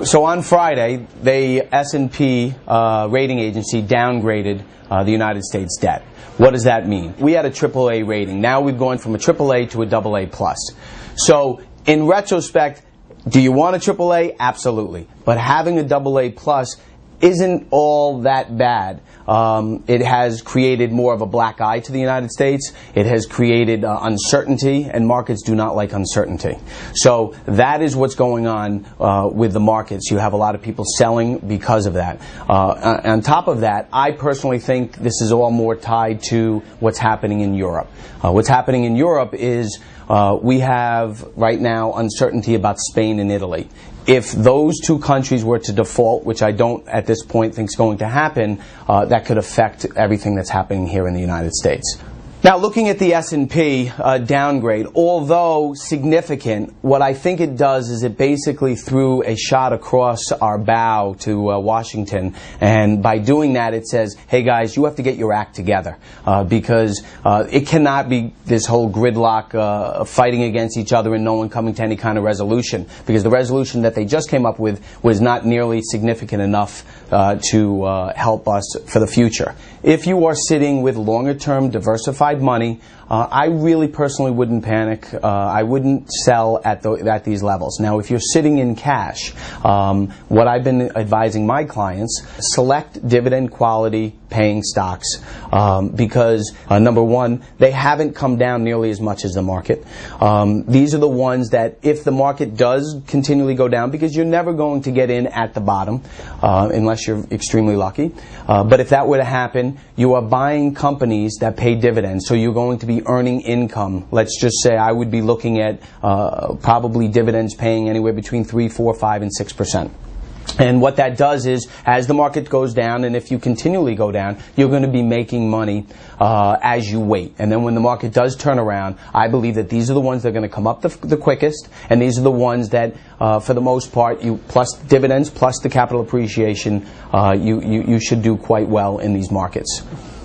So on Friday, the S&P rating agency downgraded the United States debt. What does that mean? We had a AAA rating. Now we've gone from a AAA to a AA+. So in retrospect, do you want a AAA? Absolutely. But having a AA+ isn't all that bad. It has created more of a black eye to the United States. It has created uncertainty, and markets do not like uncertainty. So that is what's going on with the markets. You have a lot of people selling because of that. On top of that, I personally think this is all more tied to what's happening in Europe. What's happening in Europe is we have right now uncertainty about Spain and Italy. If those two countries were to default, which I don't at this point think is going to happen, that could affect everything that's happening here in the United States. Now, looking at the S&P downgrade, although significant, what I think it does is it basically threw a shot across our bow to Washington, and by doing that it says, hey guys, you have to get your act together, because it cannot be this whole gridlock fighting against each other and no one coming to any kind of resolution, because the resolution that they just came up with was not nearly significant enough to help us for the future. If you are sitting with longer-term diversified money, I really personally wouldn't panic. I wouldn't sell at these levels. Now, if you're sitting in cash, what I've been advising my clients, select dividend quality paying stocks, because number one, they haven't come down nearly as much as the market. These are the ones that if the market does continually go down, because you're never going to get in at the bottom unless you're extremely lucky, but if that were to happen, you are buying companies that pay dividends, so you're going to be earning income. Let's just say I would be looking at probably dividends paying anywhere between 3, 4, 5, and 6%. And what that does is, as the market goes down, and if you continually go down, you're going to be making money as you wait. And then when the market does turn around, I believe that these are the ones that are going to come up the quickest, and these are the ones that, for the most part, you plus dividends, plus the capital appreciation, you should do quite well in these markets.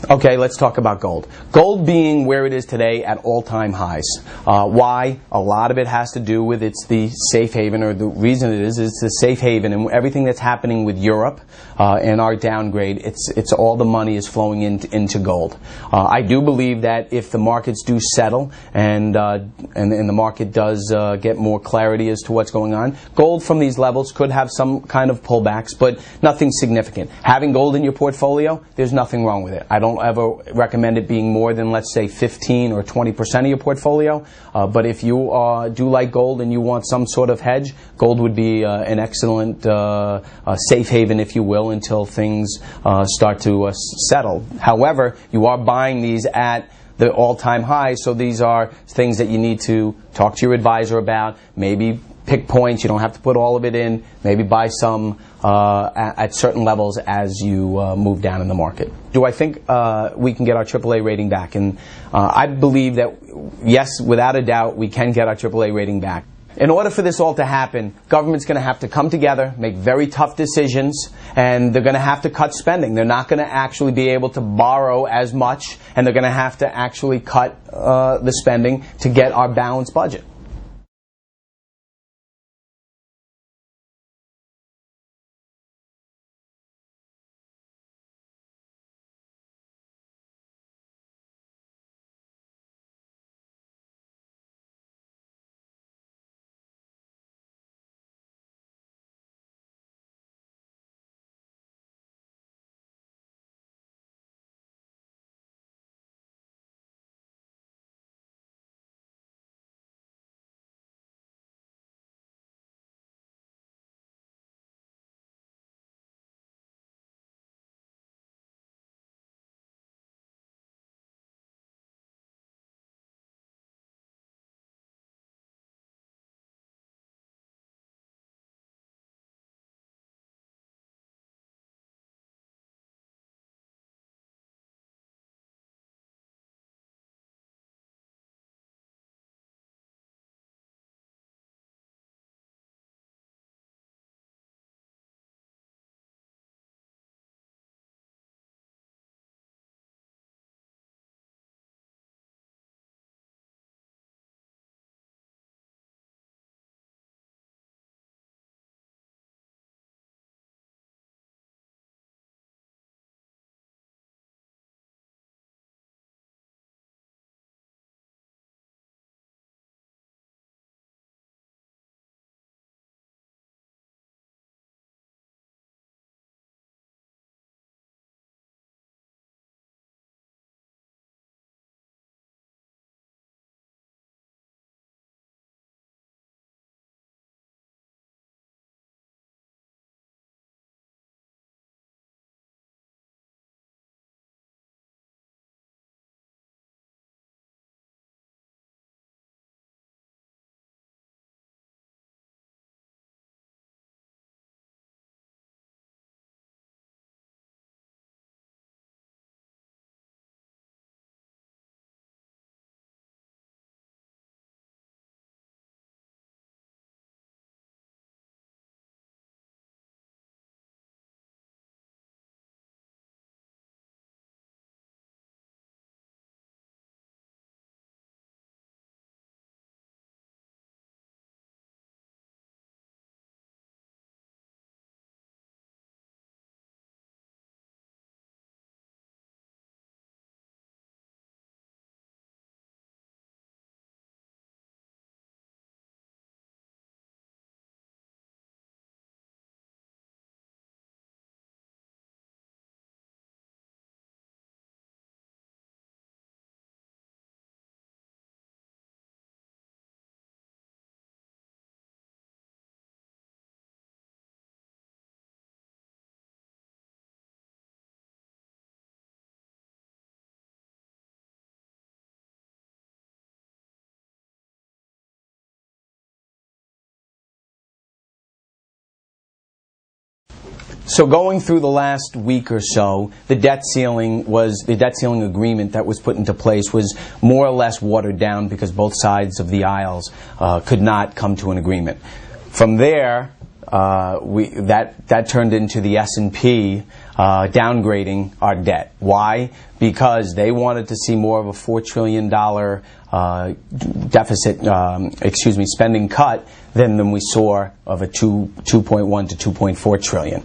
Okay, let's talk about gold. Gold being where it is today at all-time highs. Why? A lot of it has to do with it's the safe haven, or the reason it is it's the safe haven, and everything that's happening with Europe and our downgrade, it's all the money is flowing into gold. I do believe that if the markets do settle and the market does get more clarity as to what's going on, gold from these levels could have some kind of pullbacks, but nothing significant. Having gold in your portfolio, there's nothing wrong with it. I don't ever recommend it being more than, let's say, 15 or 20% of your portfolio. But if you do like gold and you want some sort of hedge, gold would be an excellent safe haven, if you will, until things start to settle. However, you are buying these at the all-time highs, so these are things that you need to talk to your advisor about. Maybe pick points. You don't have to put all of it in. Maybe buy some at certain levels as you move down in the market. Do I think we can get our AAA rating back? And I believe that, yes, without a doubt, we can get our AAA rating back. In order for this all to happen, government's going to have to come together, make very tough decisions, and they're going to have to cut spending. They're not going to actually be able to borrow as much, and they're going to have to actually cut the spending to get our balanced budget. So going through the last week or so, the debt ceiling agreement that was put into place was more or less watered down because both sides of the aisles could not come to an agreement. From there, that turned into the S&P downgrading our debt. Why? Because they wanted to see more of a $4 trillion spending cut than we saw of a 2.1 to 2.4 trillion.